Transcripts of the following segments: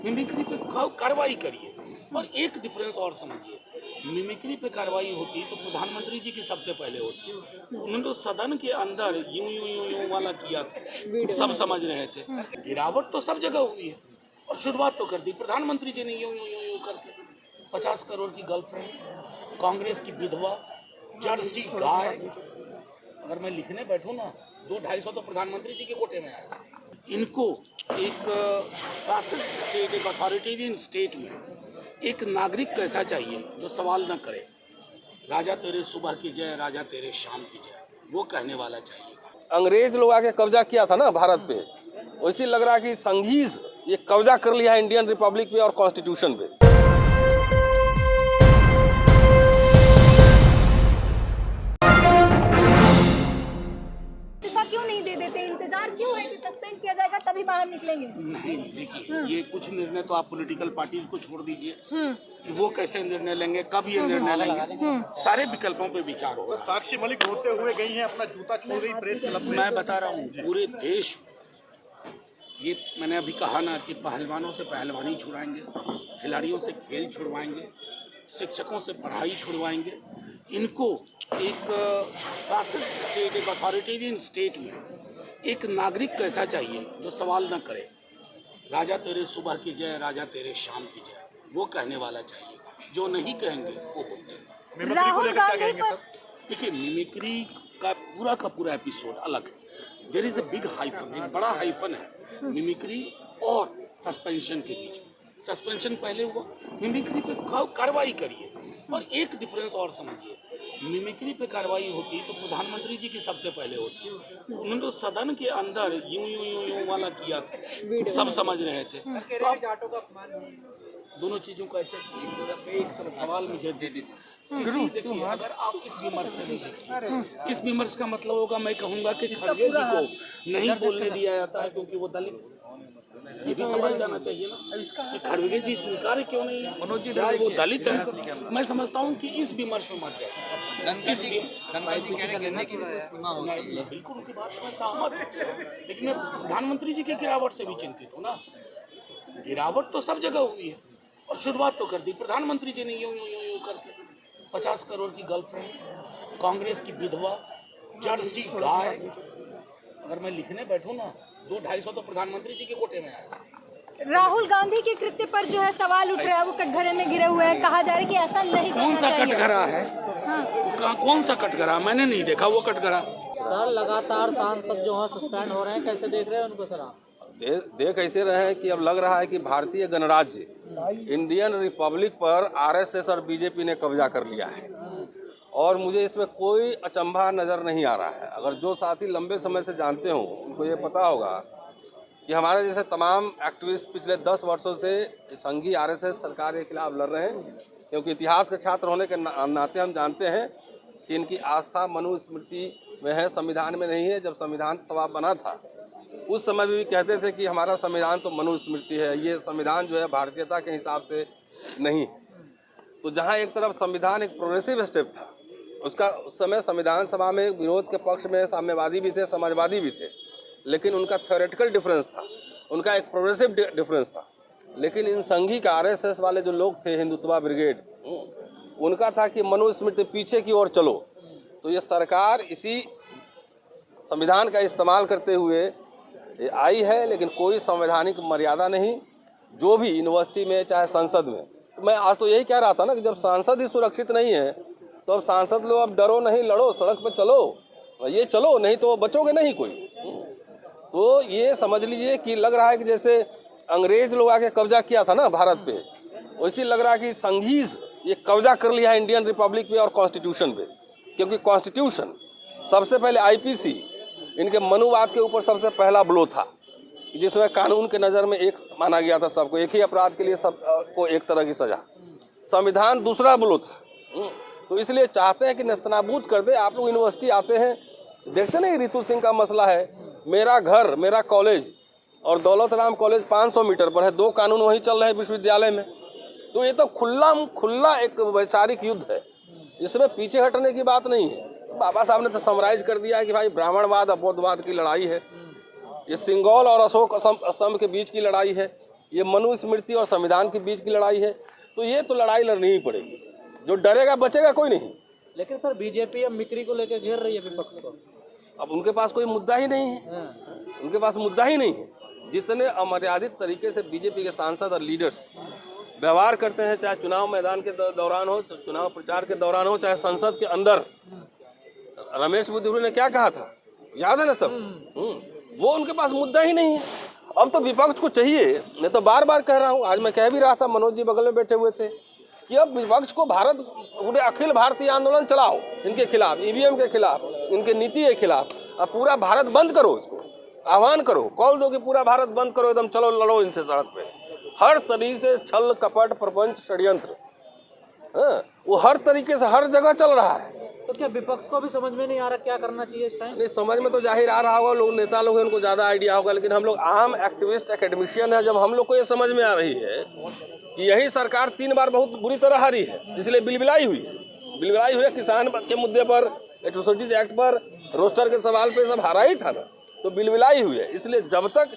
Mimicry पे कार्रवाई करिए। और एक डिफरेंस और समझिए, मिमिक्री पे कार्रवाई होती तो प्रधानमंत्री जी की सबसे पहले होती। उन्होंने तो सदन के अंदर यूं यूं यूं यूं वाला किया, सब समझ रहे थे। गिरावट तो सब जगह हुई है और शुरुआत तो कर दी प्रधानमंत्री जी ने यूं यूं यूं यूं करके। 50 करोड़ की गर्लफ्रेंड, कांग्रेस की विधवा, जर्सी गाय। अगर मैं लिखने बैठूं ना 200-250 तो प्रधानमंत्री जी के कोटे में आएगा। इनको एक फैसिस्ट स्टेट, एक अथॉरिटेरियन स्टेट में एक नागरिक कैसा चाहिए जो सवाल न करे, राजा तेरे सुबह की जय, राजा तेरे शाम की जय, वो कहने वाला चाहिए। अंग्रेज लोग आके कब्जा किया था ना भारत पे, वैसे लग रहा है कि संघीज ये कब्जा कर लिया है इंडियन रिपब्लिक पे और कॉन्स्टिट्यूशन पे। क्यों नहीं दे देते? इंतजार क्यों है कि सस्पेंड किया जाएगा तभी बाहर निकलेंगे? नहीं, देखिए ये कुछ निर्णय तो आप पॉलिटिकल पार्टीज को छोड़ दीजिए कि वो कैसे निर्णय लेंगे, कब ये निर्णय लेंगे। सारे विकल्पों पे विचार हो। साक्षी मलिक रोते हुए गई हैं, अपना जूता छोड़ गई प्रेस क्लब में। मैं बता रहा हूँ पूरे देश में, ये मैंने अभी कहा ना कि पहलवानों से पहलवानी छुड़ाएंगे, खिलाड़ियों से खेल छुड़वाएंगे, शिक्षकों से पढ़ाई छुड़वाएंगे। इनको एक फैसिस्ट स्टेट, एक अथॉरिटेरियन स्टेट में एक नागरिक कैसा चाहिए जो सवाल न करे, राजा तेरे सुबह की जय, राजा तेरे शाम की जय, वो कहने वाला चाहिए। जो नहीं कहेंगे वो बोलते। राहुल गांधी पर देखिए मिमिक्री का पूरा एपिसोड अलग है। There is a big hyphen, एक बड़ा हाइफन है मिमिक्री और सस्पेंशन के बीच में। सस्पेंशन पहले हुआ, मिमिक्री पे कार्रवाई करिए। और एक डिफरेंस और समझिए, मिमिक्री पे कार्रवाई होती तो प्रधानमंत्री जी की सबसे पहले होती। उन्होंने तो सदन के अंदर यूं यूं यूं यूं वाला किया, सब समझ रहे थे। तो आप दोनों चीजों को ऐसे एक सवाल मुझे दे दीजिए। देखिए अगर आप इस विमर्श से नहीं सीखिए, इस विमर्श का मतलब होगा मैं कहूंगा कि खड़गे जी को नहीं बोलने दिया जाता है क्योंकि वो दलित। ये भी समझ जाना चाहिए ना कि खड़गे जी स्वीकार क्यों नहीं है, मनोज जी वो दलित है। मैं समझता हूँ कि इस विमर्श में मत जाए। बिल्कुल उनकी बात से मैं सहमत हूँ, लेकिन मैं प्रधानमंत्री जी की गिरावट से भी चिंतित हूँ ना। गिरावट तो सब जगह हुई है और शुरुआत तो कर दी प्रधानमंत्री जी ने यूं यूं यूं यूं करके। 50 करोड़ की गर्लफ्रेंड, कांग्रेस की विधवा, जर्सी गाय। अगर मैं लिखने बैठूं ना 200-250 तो प्रधानमंत्री जी के कोटे में आएगा। राहुल गांधी के कृत्य पर जो है सवाल उठ रहा है, वो कटघरे में गिरे हुए हैं। कहा जा रहा है कि ऐसा नहीं कौन सा कटघरा है? कौन सा कटघरा? मैंने नहीं देखा वो कटघरा। सर लगातार सांसद जो है सस्पेंड हो रहे हैं, कैसे देख रहे हैं उनको सर आप? देख ऐसे रहे हैं कि अब लग रहा है कि भारतीय गणराज्य इंडियन रिपब्लिक पर आरएसएस और बीजेपी ने कब्जा कर लिया है और मुझे इसमें कोई अचंभा नज़र नहीं आ रहा है। अगर जो साथी लंबे समय से जानते हों उनको ये पता होगा कि हमारे जैसे तमाम एक्टिविस्ट पिछले 10 वर्षों से संघीय आरएसएस सरकार के खिलाफ लड़ रहे हैं, क्योंकि इतिहास के छात्र होने के नाते हम जानते हैं कि इनकी आस्था मनुस्मृति में है, संविधान में नहीं है। जब संविधान सभा बना था उस समय भी कहते थे कि हमारा संविधान तो मनुस्मृति है, ये संविधान जो है भारतीयता के हिसाब से नहीं। तो जहाँ एक तरफ संविधान एक प्रोग्रेसिव स्टेप था, उसका उस समय संविधान सभा में विरोध के पक्ष में साम्यवादी भी थे, समाजवादी भी थे, लेकिन उनका थ्योरेटिकल डिफरेंस था, उनका एक प्रोग्रेसिव डिफरेंस था। लेकिन इन संघी का आरएसएस वाले जो लोग थे, हिंदुत्वा ब्रिगेड, उनका था कि मनुस्मृति पीछे की ओर चलो। तो ये सरकार इसी संविधान का इस्तेमाल करते हुए आई है, लेकिन कोई संवैधानिक मर्यादा नहीं। जो भी यूनिवर्सिटी में चाहे संसद में, तो मैं आज तो यही कह रहा था ना कि जब सांसद ही सुरक्षित नहीं है तो अब सांसद लोग अब डरो नहीं, लड़ो, सड़क पे चलो, ये चलो, नहीं तो बचोगे नहीं कोई। तो ये समझ लीजिए कि लग रहा है कि जैसे अंग्रेज लोग आके कब्जा किया था ना भारत पे, वैसे लग रहा है कि संघीज ये कब्जा कर लिया है इंडियन रिपब्लिक पे और कॉन्स्टिट्यूशन पे। क्योंकि कॉन्स्टिट्यूशन सबसे पहले आईपीसी इनके मनुवाद के ऊपर सबसे पहला ब्लो था, जिसमें कानून के नज़र में एक माना गया था सबको, एक ही अपराध के लिए सबको एक तरह की सजा। संविधान दूसरा ब्लो था। तो इसलिए चाहते हैं कि नेस्तनाबूद कर दे। आप लोग यूनिवर्सिटी आते हैं, देखते नहीं रितु सिंह का मसला है, मेरा घर मेरा कॉलेज और दौलत राम कॉलेज 500 मीटर पर है, 2 कानून वहीं चल रहे हैं विश्वविद्यालय में। तो ये तो खुला एक वैचारिक युद्ध है, इसमें पीछे हटने की बात नहीं है। बाबा साहब ने तो समराइज कर दिया है कि भाई ब्राह्मणवाद अबोधवाद की लड़ाई है, ये सिंगौल और अशोक स्तंभ के बीच की लड़ाई है। ये मनुस्मृति और संविधान के बीच की लड़ाई है। तो ये तो लड़ाई लड़नी ही पड़ेगी, जो डरेगा बचेगा कोई नहीं। लेकिन सर बीजेपी अब मिक्री को लेकर घेर रही है विपक्ष को। अब उनके पास कोई मुद्दा ही नहीं है, उनके पास मुद्दा ही नहीं है। जितने अमर्यादित तरीके से बीजेपी के सांसद और लीडर्स व्यवहार करते हैं, चाहे चुनाव मैदान के दौरान हो, चुनाव प्रचार के दौरान हो, चाहे संसद के अंदर। रमेश बुद्धुड़ू ने क्या कहा था, याद है ना सब? वो उनके पास मुद्दा ही नहीं है। अब तो विपक्ष को चाहिए, मैं तो बार बार कह रहा हूँ, आज मैं कह भी रहा था, मनोज जी बगल में बैठे हुए थे, कि अब विपक्ष को भारत पूरे अखिल भारतीय आंदोलन चलाओ इनके खिलाफ, ईवीएम के खिलाफ, इनके नीति के खिलाफ। अब पूरा भारत बंद करो, इसको आह्वान करो, कॉल दो कि पूरा भारत बंद करो, एकदम चलो लड़ो इनसे सड़क पे। हर तरीके से छल कपट प्रपंच षड्यंत्र, वो हर तरीके से हर जगह चल रहा है। तो क्या विपक्ष को भी समझ में नहीं आ रहा क्या करना चाहिए इस टाइम? नहीं, समझ में तो जाहिर आ रहा होगा, लोग नेता लोग हैं, उनको ज्यादा आइडिया होगा, लेकिन हम लोग आम एक्टिविस्ट एकेडमिशियन है, जब हम लोग को ये समझ में आ रही है कि यही सरकार 3 बार बहुत बुरी तरह हारी है, इसलिए बिलबिलाई हुई है किसान के मुद्दे पर, एट्रोसिटीज एक्ट पर, रोस्टर के सवाल पे सब हारा ही था ना, तो बिलबिलाई हुई है। इसलिए जब तक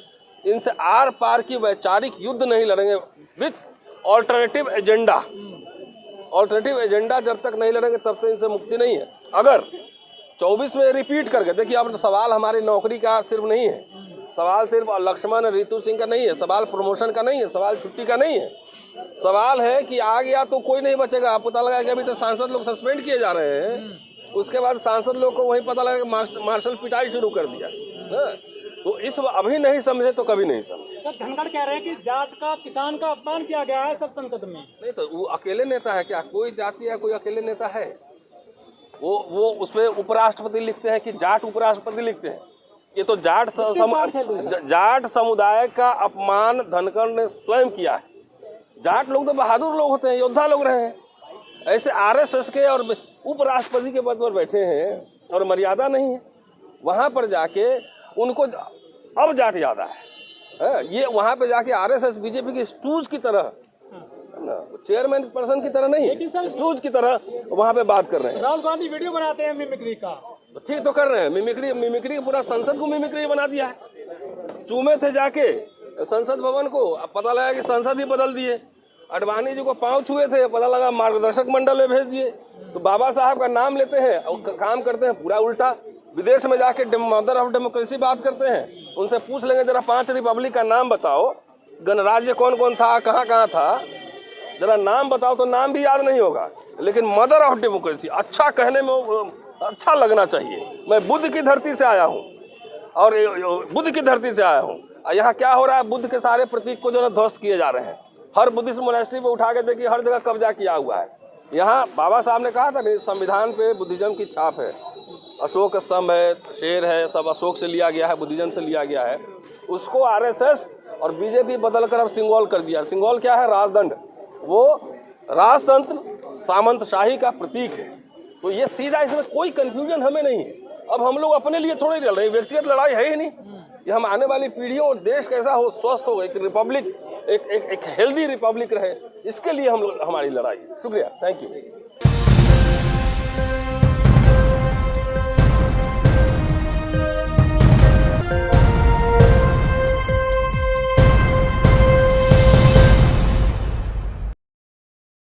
इनसे आर पार की वैचारिक युद्ध नहीं लड़ेंगे विथ ऑल्टरनेटिव एजेंडा जब तक नहीं लड़ेंगे तब तक इनसे मुक्ति नहीं है। अगर 24 में रिपीट करके देखिए, अब सवाल हमारी नौकरी का सिर्फ नहीं है, सवाल सिर्फ लक्ष्मण रितु सिंह का नहीं है, सवाल प्रमोशन का नहीं है, सवाल छुट्टी का नहीं है, सवाल है कि आ गया तो कोई नहीं बचेगा। पता लगा कि अभी तो सांसद लोग सस्पेंड किए जा रहे हैं, उसके बाद सांसद लोग को वही पता लगा कि मार्शल पिटाई शुरू कर दिया। तो इस अभी नहीं समझे तो कभी नहीं समझे। सर धनखड़ कह रहे हैं कि जाट का किसान का अपमान किया गया है सब संसद में। नहीं तो वो अकेले नेता है क्या? कोई जाति या कोई अकेले नेता है? वो उसमें उपराष्ट्रपति लिखते हैं कि जाट उपराष्ट्रपति लिखते हैं। ये तो जाट समुदाय का अपमान धनखड़ ने स्वयं किया है। जाट लोग तो बहादुर लोग होते हैं, योद्धा लोग रहे हैं, ऐसे आरएसएस के और उपराष्ट्रपति के पद पर बैठे हैं और मर्यादा नहीं है। वहां पर जाके उनको अब जाट याद है, ये वहां पे जाके आरएसएस बीजेपी की स्टूज की तरह, चेयरमैन पर्सन की तरह नहीं, स्टूज की तरह वहां पे बात कर रहे हैं। राहुल गांधी वीडियो बनाते हैं मिमिक्री का, ठीक तो कर रहे हैं, मिमिक्री पूरा संसद को मिमिक्री बना दिया है। चूमे थे जाके संसद भवन को, अब पता लगा कि संसद ही बदल दिए। अडवाणी जी को पांव छुए थे, पता लगा मार्गदर्शक मंडल में भेज दिए। तो बाबा साहब का नाम लेते हैं और काम करते हैं पूरा उल्टा। विदेश में जाके मदर ऑफ डेमोक्रेसी बात करते हैं, उनसे पूछ लेंगे जरा 5 रिपब्लिक का नाम बताओ, गणराज्य कौन कौन था, कहाँ कहाँ था, जरा नाम बताओ, तो नाम भी याद नहीं होगा। लेकिन मदर ऑफ डेमोक्रेसी अच्छा कहने में अच्छा लगना चाहिए। मैं बुद्ध की धरती से आया हूँ और यहाँ क्या हो रहा है, बुद्ध के सारे प्रतीक को जो है ध्वस्त किए जा रहे हैं। हर बुद्धिस्ट मोनेस्ट्री पे उठा के देखिए, हर जगह कब्जा किया हुआ है। यहाँ बाबा साहब ने कहा था नहीं, संविधान पे बुद्धिज्म की छाप है, अशोक स्तंभ है, शेर है, सब अशोक से लिया गया है, बुद्धिज्म से लिया गया है। उसको आरएसएस और बीजेपी बदलकर अब सिंगोल कर दिया। सिंगोल क्या है? राजदंड। वो राजतंत्र सामंतशाही का प्रतीक है। तो ये सीधा, इसमें कोई कंफ्यूजन हमें नहीं है। अब हम लोग अपने लिए थोड़ी लड़ रहे हैं, व्यक्तिगत लड़ाई है ही नहीं। ये हम आने वाली पीढ़ियों और देश कैसा हो, स्वस्थ हो, एक रिपब्लिक, एक हेल्दी रिपब्लिक रहे, इसके लिए हम लोग हमारी लड़ाई। शुक्रिया, थैंक यू।